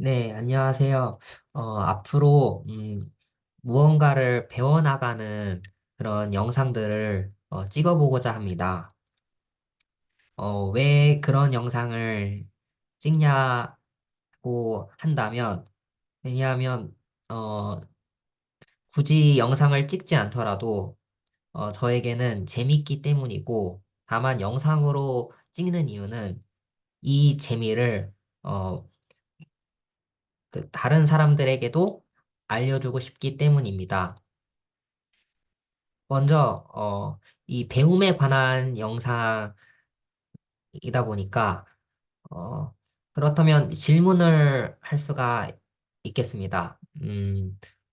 네, 안녕하세요. 앞으로 무언가를 배워나가는 그런 영상들을 찍어보고자 합니다. 왜 그런 영상을 찍냐고 한다면, 왜냐하면 어, 굳이 영상을 찍지 않더라도 저에게는 재밌기 때문이고, 다만 영상으로 찍는 이유는 이 재미를 어, 다른 사람들에게도 알려주고 싶기 때문입니다. 먼저, 이 배움에 관한 영상이다 보니까, 어, 그렇다면 질문을 할 수가 있겠습니다.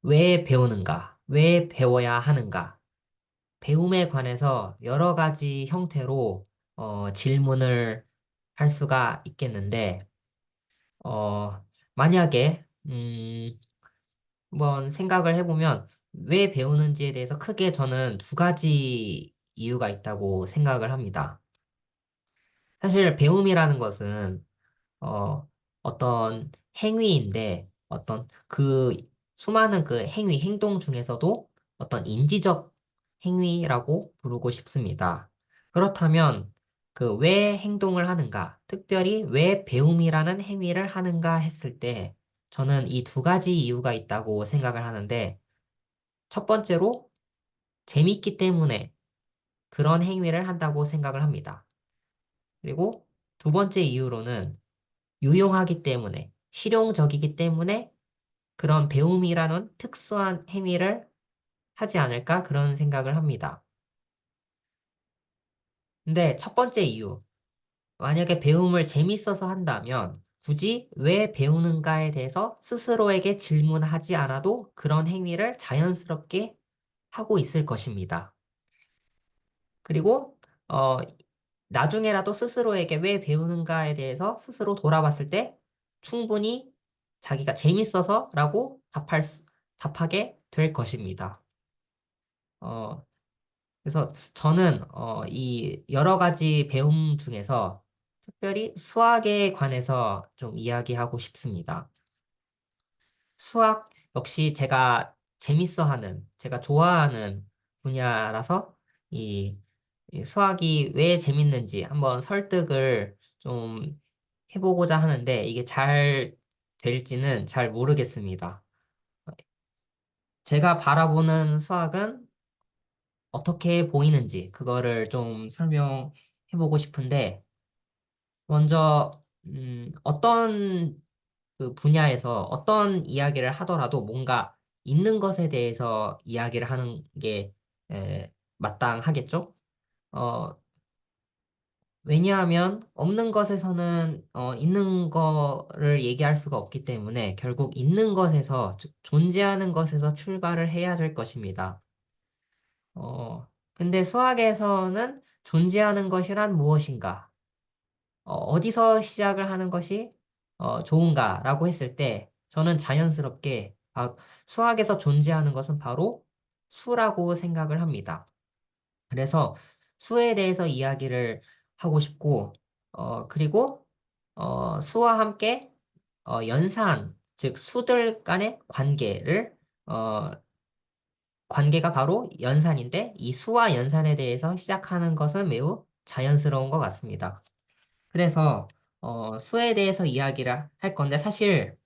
왜 배우는가? 왜 배워야 하는가? 배움에 관해서 여러 가지 형태로 질문을 할 수가 있겠는데, 어, 만약에, 한번 생각을 해보면 왜 배우는지에 대해서 크게 저는 두 가지 이유가 있다고 생각을 합니다. 사실 배움이라는 것은 어, 어떤 행위인데 어떤 그 수많은 그 행위, 행동 중에서도 어떤 인지적 행위라고 부르고 싶습니다. 그렇다면 그 왜 행동을 하는가, 특별히 왜 배움이라는 행위를 하는가 했을 때 저는 이 두 가지 이유가 있다고 생각을 하는데 첫 번째로 재밌기 때문에 그런 행위를 한다고 생각을 합니다. 그리고 두 번째 이유로는 유용하기 때문에, 실용적이기 때문에 그런 배움이라는 특수한 행위를 하지 않을까 그런 생각을 합니다. 근데 첫 번째 이유, 만약에 배움을 재밌어서 한다면 굳이 왜 배우는가에 대해서 스스로에게 질문하지 않아도 그런 행위를 자연스럽게 하고 있을 것입니다. 그리고 어, 나중에라도 스스로에게 왜 배우는가에 대해서 스스로 돌아봤을 때 충분히 자기가 재밌어서라고 답하게 될 것입니다. 어, 그래서 저는 이 여러 가지 배움 중에서 특별히 수학에 관해서 좀 이야기하고 싶습니다. 수학 역시 제가 좋아하는 분야라서 이, 이 수학이 왜 재밌는지 한번 설득을 좀 해보고자 하는데 이게 잘 될지는 잘 모르겠습니다. 제가 바라보는 수학은 어떻게 보이는지 그거를 좀 설명해보고 싶은데 먼저 어떤 그 분야에서 어떤 이야기를 하더라도 뭔가 있는 것에 대해서 이야기를 하는 게 마땅하겠죠? 어, 왜냐하면 없는 것에서는 있는 거를 얘기할 수가 없기 때문에 결국 있는 것에서, 즉, 존재하는 것에서 출발을 해야 될 것입니다. 근데 수학에서는 존재하는 것이란 무엇인가? 어디서 시작을 하는 것이 좋은가라고 했을 때 저는 자연스럽게 수학에서 존재하는 것은 바로 수라고 생각을 합니다. 그래서 수에 대해서 이야기를 하고 싶고, 그리고 수와 함께 연산, 즉 수들 간의 어, 관계가 바로 연산인데 이 수와 연산에 대해서 시작하는 것은 매우 자연스러운 것 같습니다. 그래서 수에 대해서 이야기를 할 건데 사실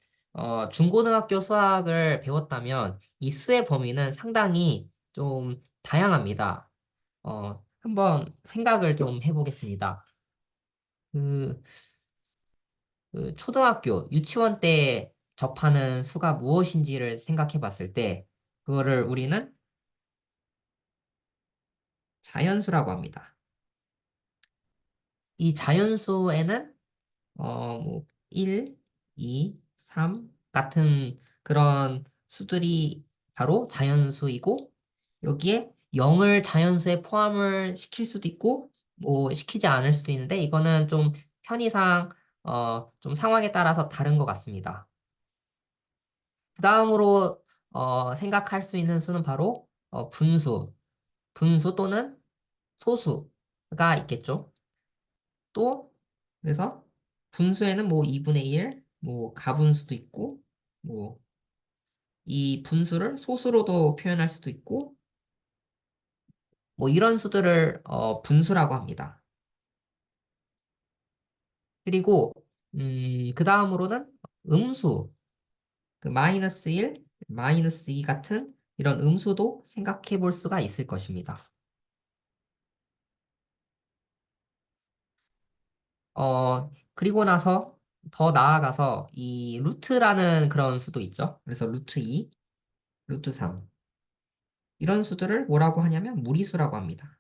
중고등학교 수학을 배웠다면 이 수의 범위는 상당히 좀 다양합니다. 한번 생각을 좀 해보겠습니다. 그, 그 초등학교, 유치원 때 접하는 수가 무엇인지를 생각해 봤을 때 그거를 우리는 자연수라고 합니다. 이 자연수에는 뭐 1, 2, 3 같은 그런 수들이 바로 자연수이고 여기에 0을 자연수에 포함을 시킬 수도 있고 뭐 시키지 않을 수도 있는데 이거는 좀 편의상 좀 상황에 따라서 다른 것 같습니다. 그 다음으로 생각할 수 있는 수는 바로 분수 또는 소수가 있겠죠. 또 그래서 분수에는 뭐 2분의 1, 뭐 가분수도 있고, 뭐 이 분수를 소수로도 표현할 수도 있고, 뭐 이런 수들을 분수라고 합니다. 그리고 그 다음으로는 음수, 그 마이너스 1, 마이너스 2 같은 이런 음수도 생각해 볼 수가 있을 것입니다. 그리고 나서 더 나아가서 이 루트라는 그런 수도 있죠. 그래서 루트 2, 루트 3 이런 수들을 뭐라고 하냐면 무리수라고 합니다.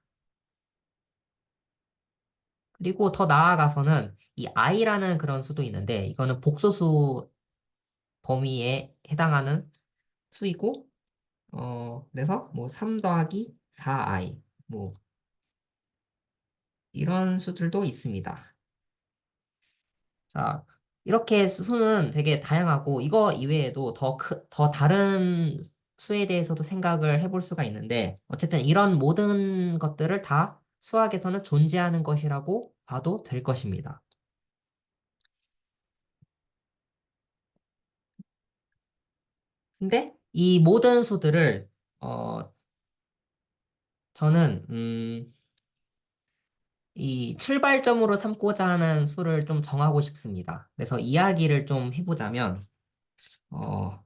그리고 더 나아가서는 이 i라는 그런 수도 있는데 이거는 복소수 범위에 해당하는 수이고 그래서 뭐 3 더하기 4i 뭐 이런 수들도 있습니다. 자, 이렇게 수는 되게 다양하고 이거 이외에도 더 다른 수에 대해서도 생각을 해볼 수가 있는데 어쨌든 이런 모든 것들을 다 수학에서는 존재하는 것이라고 봐도 될 것입니다. 근데 이 모든 수들을 어, 저는 이 출발점으로 삼고자 하는 수를 좀 정하고 싶습니다. 그래서 이야기를 좀 해보자면 어,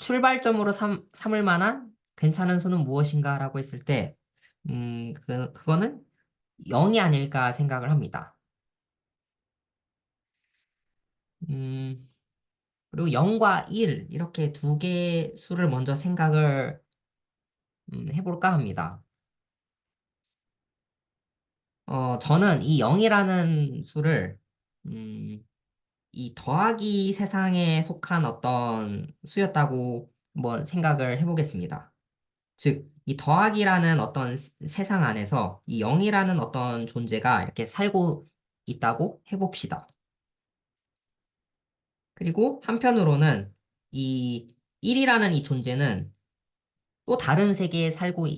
출발점으로 삼을 만한 괜찮은 수는 무엇인가라고 했을 때, 그거는 0이 아닐까 생각을 합니다. 음, 그리고 0과 1, 이렇게 두 개의 수를 먼저 생각을 해볼까 합니다. 저는 이 0이라는 수를, 음, 이 더하기 세상에 속한 어떤 수였다고 한번 생각을 해보겠습니다. 즉, 이 더하기라는 어떤 세상 안에서 이 0이라는 어떤 존재가 이렇게 살고 있다고 해봅시다. 그리고 한편으로는 이 1이라는 이 존재는 또 다른 세계에 살고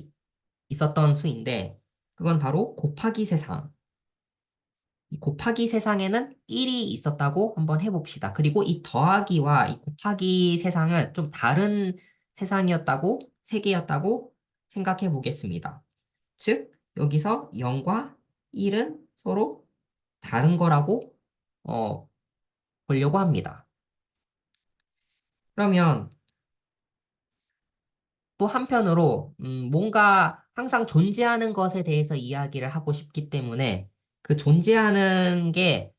있었던 수인데, 그건 바로 곱하기 세상. 이 곱하기 세상에는 1이 있었다고 한번 해봅시다. 그리고 이 더하기와 이 곱하기 세상은 좀 다른 세상이었다고, 세계였다고 생각해 보겠습니다. 즉, 여기서 0과 1은 서로 다른 거라고 어, 보려고 합니다. 그러면 또 한편으로 뭔가 항상 존재하는 것에 대해서 이야기를 하고 싶기 때문에 그 존재하는 게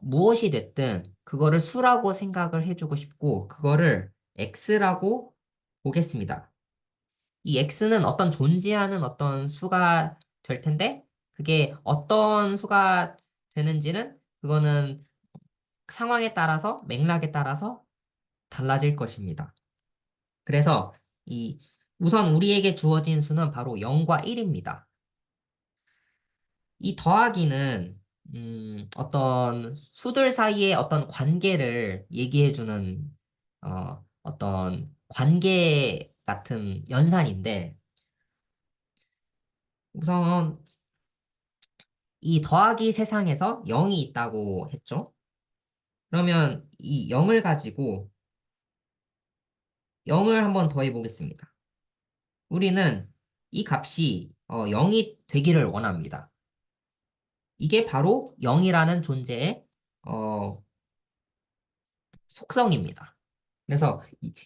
무엇이 됐든 그거를 수라고 생각을 해주고 싶고 그거를 x라고 보겠습니다. 이 x는 어떤 존재하는 어떤 수가 될 텐데 그게 어떤 수가 되는지는 그거는 상황에 따라서 맥락에 따라서 달라질 것입니다. 그래서 이 우선 우리에게 주어진 수는 바로 0과 1입니다. 이 더하기는 어떤 수들 사이의 어떤 관계를 얘기해주는 어떤 관계 같은 연산인데 우선 이 더하기 세상에서 0이 있다고 했죠. 그러면 이 0을 가지고 0을 한번 더해 보겠습니다. 우리는 이 값이 0이 되기를 원합니다. 이게 바로 0이라는 존재의 어, 속성입니다. 그래서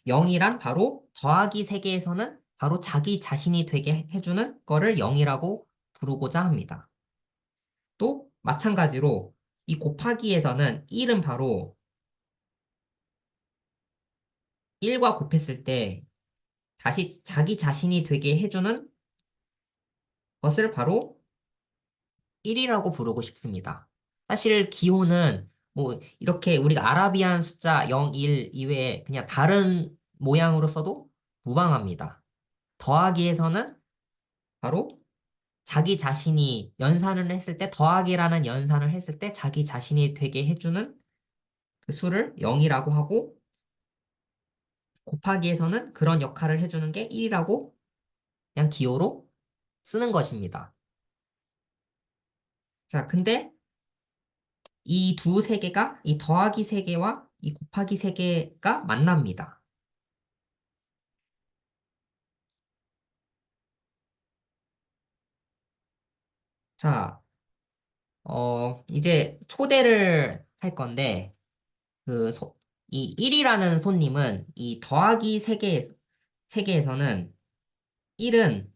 0이란 바로 더하기 세계에서는 바로 자기 자신이 되게 해주는 거를 0이라고 부르고자 합니다. 또 마찬가지로 이 곱하기에서는 1은 바로 1과 곱했을 때 다시 자기 자신이 되게 해주는 것을 바로 1이라고 부르고 싶습니다. 사실 기호는 뭐 이렇게 우리가 아라비안 숫자 0, 1 이외에 그냥 다른 모양으로 써도 무방합니다. 더하기에서는 바로 자기 자신이 연산을 했을 때 더하기라는 연산을 했을 때 자기 자신이 되게 해주는 그 수를 0이라고 하고 곱하기에서는 그런 역할을 해주는 게 1이라고 그냥 기호로 쓰는 것입니다. 자, 근데 이 두 세계가 이 더하기 세계와 이 곱하기 세계가 만납니다. 자, 이제 초대를 할 건데 이 1이라는 손님은 이 더하기 세계에서는 1은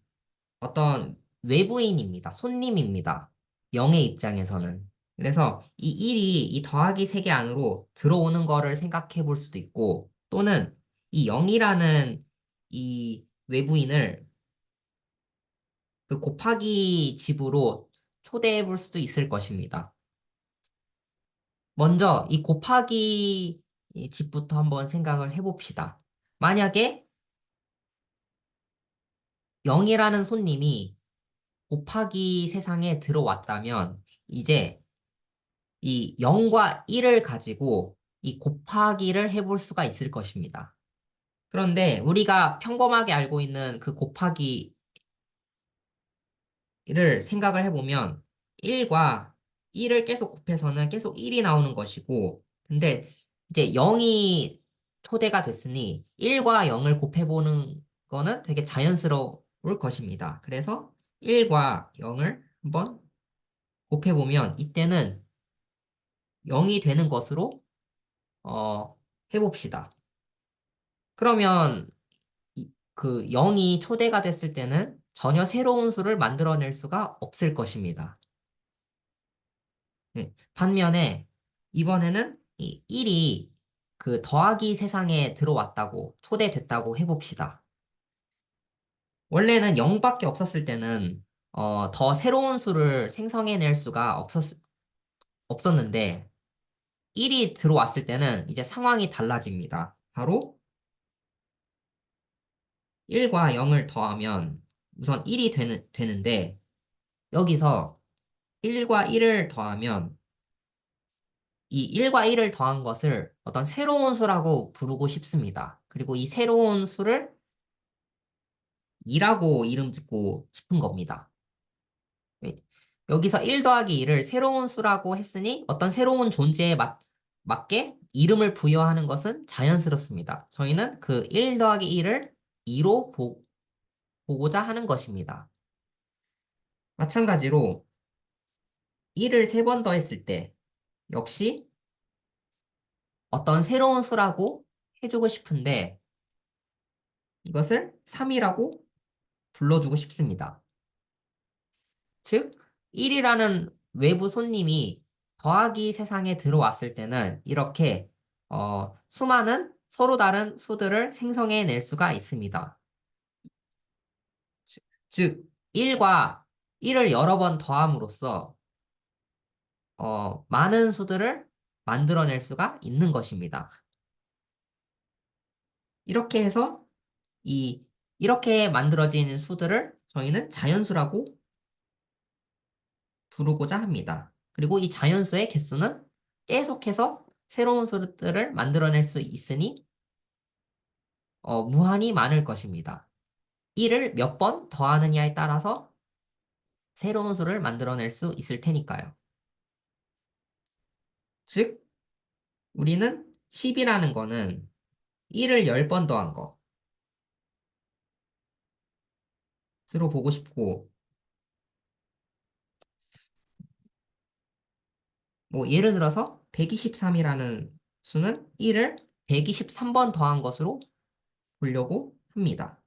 어떤 외부인입니다. 손님입니다. 영의 입장에서는. 그래서 이 1이 이 더하기 세계 안으로 들어오는 거를 생각해 볼 수도 있고, 또는 이 0이라는 이 외부인을 그 곱하기 집으로 초대해 볼 수도 있을 것입니다. 먼저 이 곱하기 이 집부터 한번 생각을 해봅시다. 만약에 0이라는 손님이 곱하기 세상에 들어왔다면, 이제 이 0과 1을 가지고 이 곱하기를 해볼 수가 있을 것입니다. 그런데 우리가 평범하게 알고 있는 그 곱하기를 생각을 해보면 1과 1을 계속 곱해서는 계속 1이 나오는 것이고, 근데 이제 0이 초대가 됐으니 1과 0을 곱해보는 거는 되게 자연스러울 것입니다. 그래서 1과 0을 한번 곱해보면 이때는 0이 되는 것으로 어, 해봅시다. 그러면 그 0이 초대가 됐을 때는 전혀 새로운 수를 만들어낼 수가 없을 것입니다. 네. 반면에 이번에는 이 1이 그 더하기 세상에 들어왔다고 초대됐다고 해봅시다. 원래는 0밖에 없었을 때는 더 새로운 수를 생성해낼 수가 없었는데 1이 들어왔을 때는 이제 상황이 달라집니다. 바로 1과 0을 더하면 우선 1이 되는데 여기서 1과 1을 더하면 이 1과 1을 더한 것을 어떤 새로운 수라고 부르고 싶습니다. 그리고 이 새로운 수를 2라고 이름 짓고 싶은 겁니다. 네. 여기서 1 더하기 2를 새로운 수라고 했으니 어떤 새로운 존재에 맞게 이름을 부여하는 것은 자연스럽습니다. 저희는 그 1 더하기 1을 2로 보고자 하는 것입니다. 마찬가지로 1을 3번 더했을 때 역시 어떤 새로운 수라고 해주고 싶은데 이것을 3이라고 불러주고 싶습니다. 즉, 1이라는 외부 손님이 더하기 세상에 들어왔을 때는 이렇게 수많은 서로 다른 수들을 생성해낼 수가 있습니다. 즉, 1과 1을 여러 번 더함으로써 많은 수들을 만들어낼 수가 있는 것입니다. 이렇게 해서 이렇게 만들어진 수들을 저희는 자연수라고 부르고자 합니다. 그리고 이 자연수의 개수는 계속해서 새로운 수들을 만들어낼 수 있으니 무한히 많을 것입니다. 1을 몇 번 더하느냐에 따라서 새로운 수를 만들어낼 수 있을 테니까요. 즉, 우리는 10이라는 거는 1을 10번 더한 것으로 보고 싶고, 뭐 예를 들어서 123이라는 수는 1을 123번 더한 것으로 보려고 합니다.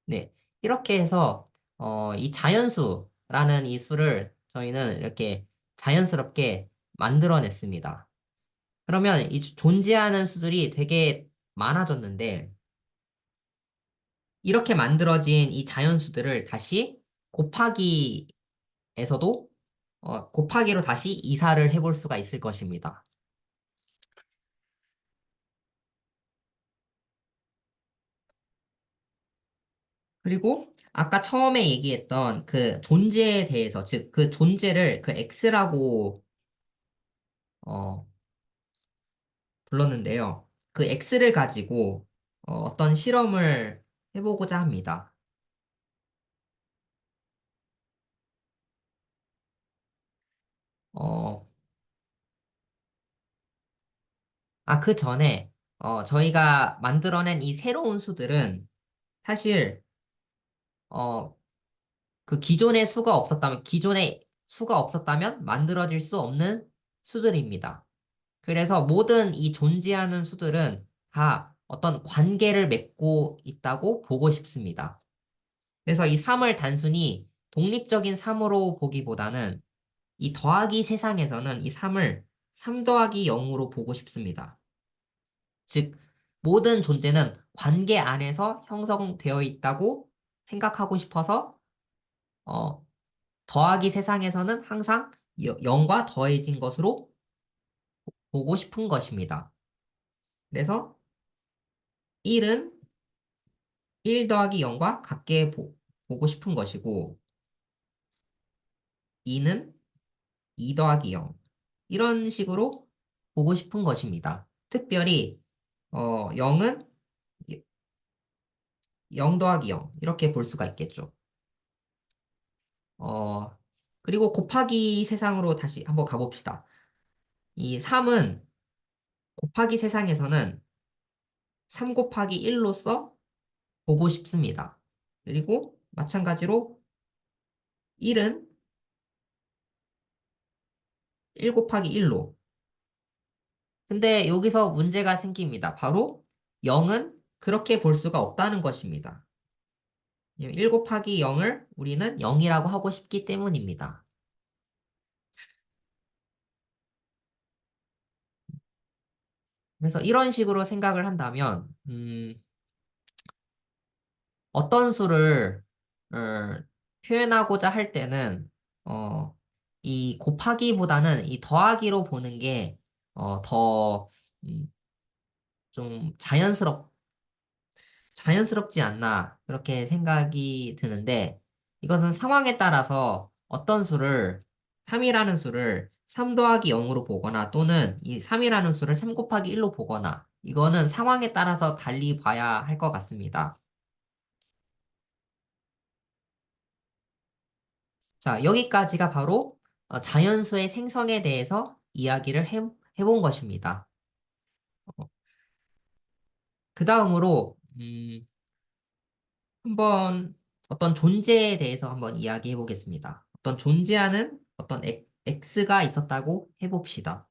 네. 이렇게 해서, 이 자연수라는 이 수를 저희는 이렇게 자연스럽게 만들어냈습니다. 그러면 이 존재하는 수들이 되게 많아졌는데, 이렇게 만들어진 이 자연수들을 다시 곱하기에서도, 곱하기로 다시 이사를 해볼 수가 있을 것입니다. 그리고 아까 처음에 얘기했던 그 존재에 대해서, 즉, 그 존재를 그 X라고, 어, 불렀는데요. 그 X를 가지고 떤 실험을 해보고자 합니다. 어, 그 전에, 저희가 만들어낸 이 새로운 수들은 사실, 어, 그 기존의 수가 없었다면 만들어질 수 없는 수들입니다. 그래서 모든 이 존재하는 수들은 다 어떤 관계를 맺고 있다고 보고 싶습니다. 그래서 이 3을 단순히 독립적인 3으로 보기보다는 이 더하기 세상에서는 이 3을 3 더하기 0으로 보고 싶습니다. 즉, 모든 존재는 관계 안에서 형성되어 있다고 생각하고 싶어서, 어, 더하기 세상에서는 항상 0과 더해진 것으로 보고 싶은 것입니다. 그래서 1은 1 더하기 0과 같게 보고 싶은 것이고, 2는 2 더하기 0. 이런 식으로 보고 싶은 것입니다. 특별히, 0은 0 더하기 0. 이렇게 볼 수가 있겠죠. 어, 그리고 곱하기 세상으로 다시 한번 가봅시다. 이 3은 곱하기 세상에서는 3 곱하기 1로서 보고 싶습니다. 그리고 마찬가지로 1은 1 곱하기 1로. 근데 여기서 문제가 생깁니다. 바로 0은 그렇게 볼 수가 없다는 것입니다. 1 곱하기 0을 우리는 0이라고 하고 싶기 때문입니다. 그래서 이런 식으로 생각을 한다면, 어떤 수를 표현하고자 할 때는, 어, 이 곱하기보다는 이 더하기로 보는 게, 더, 좀 자연스럽지 않나, 그렇게 생각이 드는데, 이것은 상황에 따라서 어떤 수를, 3이라는 수를 3 더하기 0으로 보거나 또는 이 3이라는 수를 3 곱하기 1로 보거나, 이거는 상황에 따라서 달리 봐야 할 것 같습니다. 자, 여기까지가 바로 자연수의 생성에 대해서 이야기를 해본 것입니다. 그 다음으로, 한번 어떤 존재에 대해서 한번 이야기해 보겠습니다. 어떤 존재하는 어떤 X가 있었다고 해봅시다.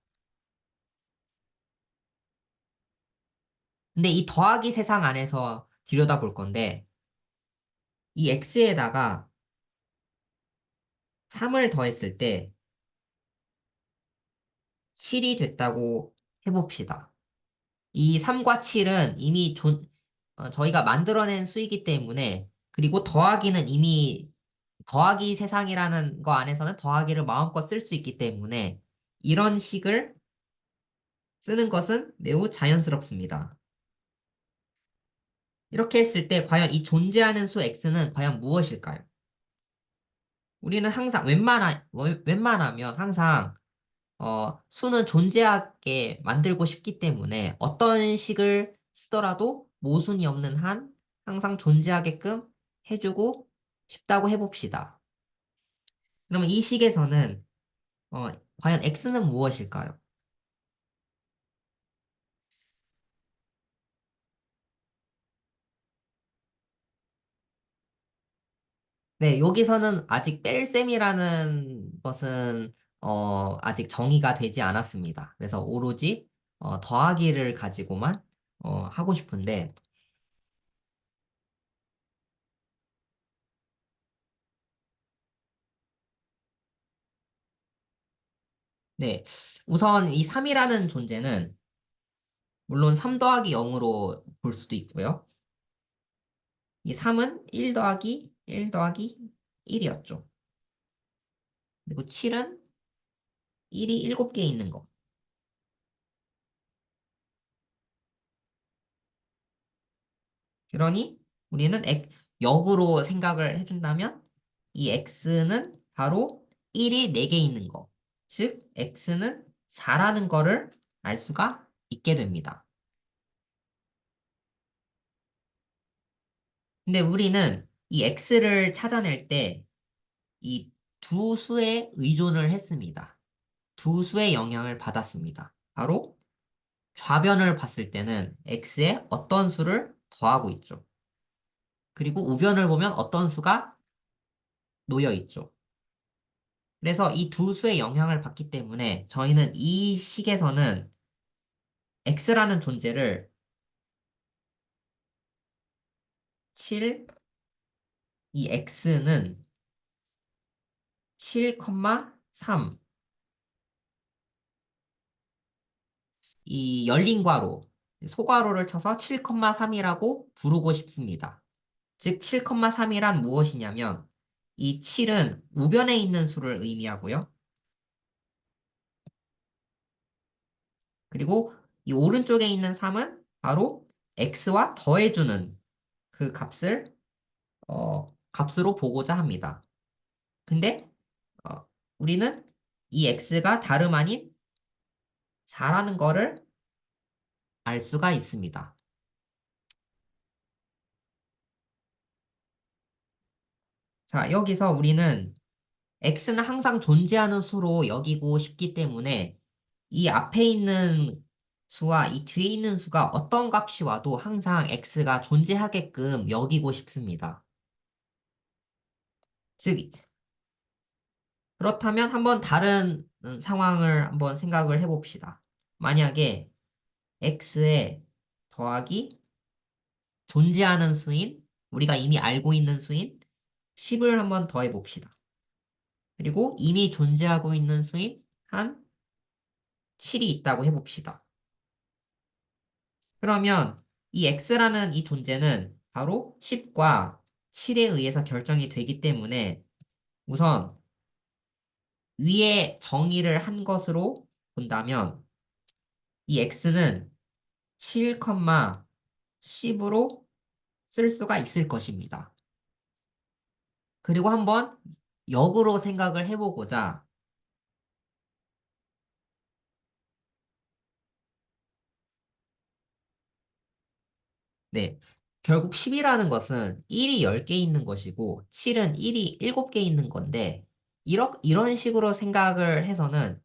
근데 이 더하기 세상 안에서 들여다볼 건데, 이 X에다가 3을 더했을 때 7이 됐다고 해봅시다. 이 3과 7은 이미 저희가 만들어낸 수이기 때문에, 그리고 더하기는 이미 더하기 세상이라는 거 안에서는 더하기를 마음껏 쓸 수 있기 때문에 이런 식을 쓰는 것은 매우 자연스럽습니다. 이렇게 했을 때 과연 이 존재하는 수 x는 과연 무엇일까요? 우리는 항상 웬만하면 항상 수는 존재하게 만들고 싶기 때문에 어떤 식을 쓰더라도 모순이 없는 한 항상 존재하게끔 해주고 싶다고 해봅시다. 그러면 이 식에서는 어, 과연 x는 무엇일까요? 네, 여기서는 아직 뺄셈이라는 것은 아직 정의가 되지 않았습니다. 그래서 오로지 더하기를 가지고만 하고 싶은데, 네, 우선 이 3이라는 존재는 물론 3 더하기 0으로 볼 수도 있고요. 이 3은 1 더하기 1 더하기 1이었죠. 그리고 7은 1이 7개 있는 거. 그러니 우리는 역으로 생각을 해준다면 이 x는 바로 1이 4개 있는 거. 즉, x는 4라는 거를 알 수가 있게 됩니다. 근데 우리는 이 x를 찾아낼 때 이 두 수에 의존을 했습니다. 두 수의 영향을 받았습니다. 바로 좌변을 봤을 때는 x에 어떤 수를 더하고 있죠. 그리고 우변을 보면 어떤 수가 놓여 있죠. 그래서 이 두 수의 영향을 받기 때문에 저희는 이 식에서는 x라는 존재를 7, 이 x는 7,3, 이 열린 괄호, 소괄호를 쳐서 7,3이라고 부르고 싶습니다. 즉, 7,3이란 무엇이냐면, 이 7은 우변에 있는 수를 의미하고요. 그리고 이 오른쪽에 있는 3은 바로 x와 더해주는 그 값으로 보고자 합니다. 근데, 어, 우리는 이 x가 다름 아닌 4라는 거를 알 수가 있습니다. 자, 여기서 우리는 x는 항상 존재하는 수로 여기고 싶기 때문에 이 앞에 있는 수와 이 뒤에 있는 수가 어떤 값이 와도 항상 x가 존재하게끔 여기고 싶습니다. 즉, 그렇다면 한번 다른 상황을 한번 생각을 해봅시다. 만약에 x에 더하기 존재하는 수인, 우리가 이미 알고 있는 수인 10을 한번 더해 봅시다. 그리고 이미 존재하고 있는 수인 한 7이 있다고 해봅시다. 그러면 이 x라는 이 존재는 바로 10과 7에 의해서 결정이 되기 때문에 우선 위에 정의를 한 것으로 본다면 이 x는 7, 10으로 쓸 수가 있을 것입니다. 그리고 한번 역으로 생각을 해보고자 네. 결국 10이라는 것은 1이 10개 있는 것이고 7은 1이 7개 있는 건데 이런 식으로 생각을 해서는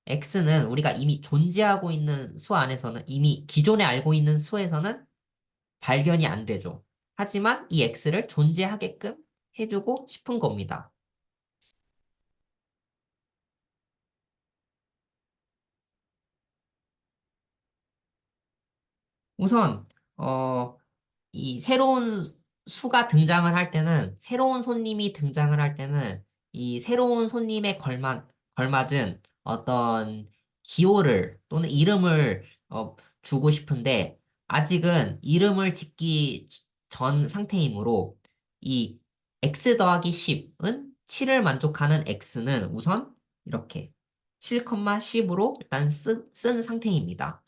x는 우리가 이미 존재하고 있는 수 안에서는 이미 기존에 알고 있는 수에서는 발견이 안 되죠. 하지만 이 x를 존재하게끔 해주고 싶은 겁니다. 우선 이 새로운 수가 등장을 할 때는, 새로운 손님이 등장을 할 때는, 이 새로운 손님에 걸맞은 어떤 기호를 또는 이름을 주고 싶은데, 아직은 이름을 짓기 전 상태이므로, 이 x 더하기 10은 7을 만족하는 x는 우선 이렇게 7, 10으로 일단 쓴 상태입니다.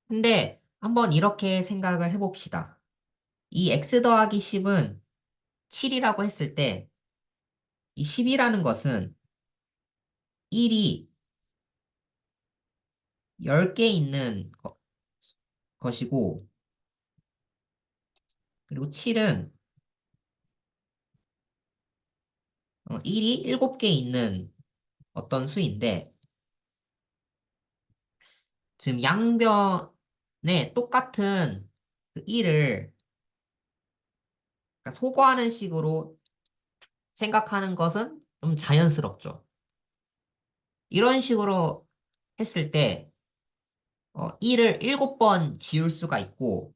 근데 한번 이렇게 생각을 해봅시다. 이 x 더하기 10은 7이라고 했을 때, 이 10이라는 것은 1이 10개 있는 것이고, 그리고 7은 1이 7개 있는 어떤 수인데, 지금 양변에 똑같은 그 1을 소거하는 식으로 생각하는 것은 좀 자연스럽죠. 이런 식으로 했을 때, 1을 7번 지울 수가 있고,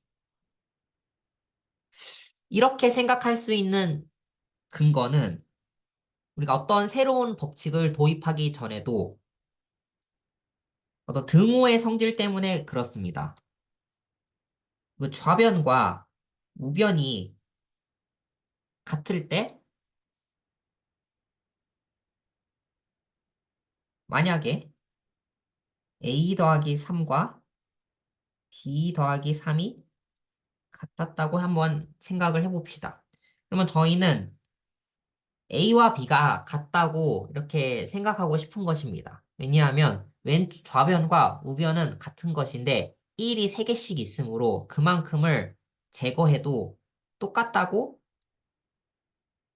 이렇게 생각할 수 있는 근거는 우리가 어떤 새로운 법칙을 도입하기 전에도 어떤 등호의 성질 때문에 그렇습니다. 그 좌변과 우변이 같을 때 만약에 a 더하기 3과 b 더하기 3이 같았다고 한번 생각을 해봅시다. 그러면 저희는 A와 B가 같다고 이렇게 생각하고 싶은 것입니다. 왜냐하면 좌변과 우변은 같은 것인데 1이 3개씩 있으므로 그만큼을 제거해도 똑같다고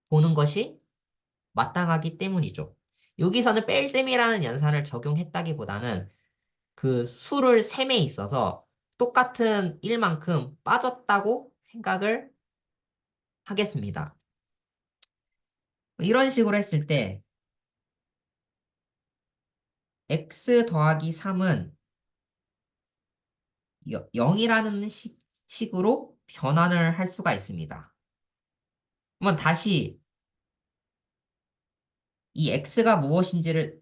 보는 것이 마땅하기 때문이죠. 여기서는 뺄셈이라는 연산을 적용했다기보다는 그 수를 셈에 있어서 똑같은 1만큼 빠졌다고 생각을 하겠습니다. 이런 식으로 했을 때 x 더하기 3은 0이라는 식으로 변환을 할 수가 있습니다. 한번 다시 이 x가 무엇인지를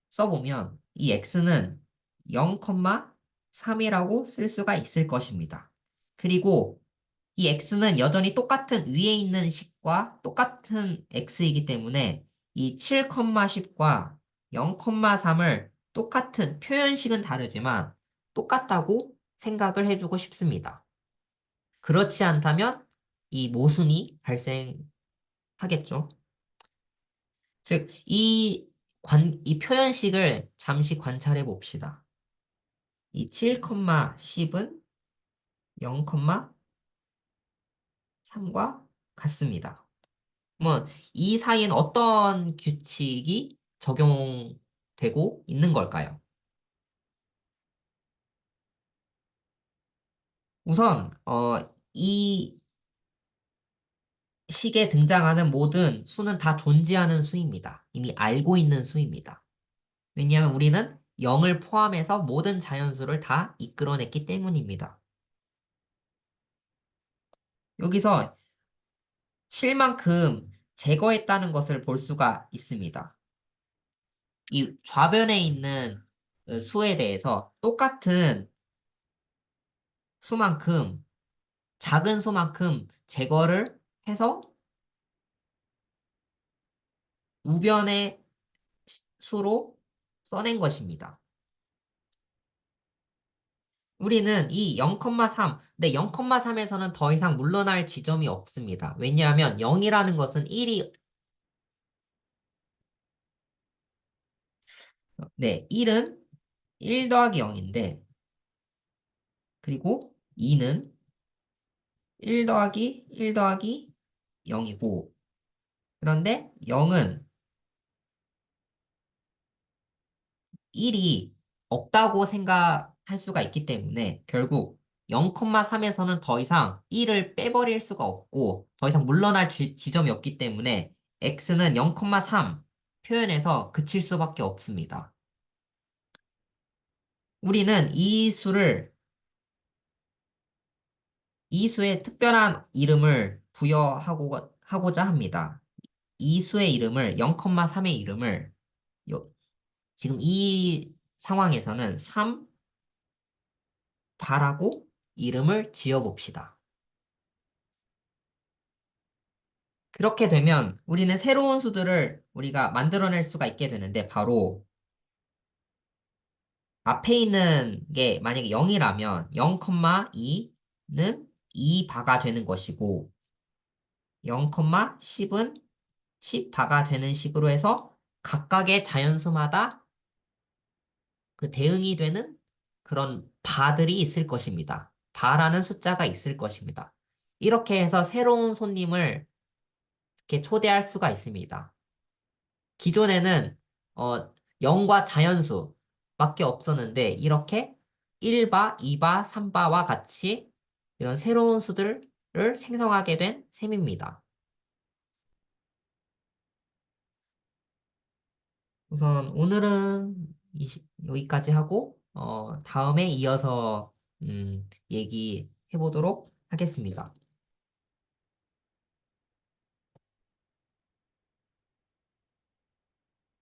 써보면 이 x는 0,3이라고 쓸 수가 있을 것입니다. 그리고 이 x는 여전히 똑같은 위에 있는 식과 똑같은 x이기 때문에 이 7,10과 0,3을 똑같은 표현식은 다르지만 똑같다고 생각을 해주고 싶습니다. 그렇지 않다면 이 모순이 발생하겠죠. 즉, 이 표현식을 잠시 관찰해 봅시다. 이 7,10은 0,3과 같습니다. 뭐, 이 사이엔 어떤 규칙이 적용되고 있는 걸까요? 우선, 이 식에 등장하는 모든 수는 다 존재하는 수입니다. 이미 알고 있는 수입니다. 왜냐하면 우리는 0을 포함해서 모든 자연수를 다 이끌어냈기 때문입니다. 여기서 7만큼 제거했다는 것을 볼 수가 있습니다. 이 좌변에 있는 수에 대해서 똑같은 수만큼, 작은 수만큼 제거를 해서 우변의 수로 써낸 것입니다. 우리는 이 0,3, 근데 0,3에서는 더 이상 물러날 지점이 없습니다. 왜냐하면 0이라는 것은 1이, 네, 1은 1 더하기 0인데, 그리고 2는 1 더하기 1 더하기 0이고, 그런데 0은 1이 없다고 생각할 수가 있기 때문에 결국 0,3에서는 더 이상 1을 빼버릴 수가 없고 더 이상 물러날 지점이 없기 때문에 x는 0,3 표현에서 그칠 수밖에 없습니다. 우리는 이 수에 특별한 이름을 하고자 합니다. 이 수의 이름을 0,3의 이름을 지금 이 상황에서는 3바라고 이름을 지어봅시다. 그렇게 되면 우리는 새로운 수들을 우리가 만들어낼 수가 있게 되는데 바로 앞에 있는 게 만약에 0이라면 0,2는 2바가 되는 것이고 0,10은 10바가 되는 식으로 해서 각각의 자연수마다 그 대응이 되는 그런 바들이 있을 것입니다. 바라는 숫자가 있을 것입니다. 이렇게 해서 새로운 손님을 이렇게 초대할 수가 있습니다. 기존에는 0과 자연수밖에 없었는데 이렇게 1바, 2바, 3바와 같이 이런 새로운 수들을 생성하게 된 셈입니다. 우선 오늘은 여기까지 하고 다음에 이어서 얘기해 보도록 하겠습니다.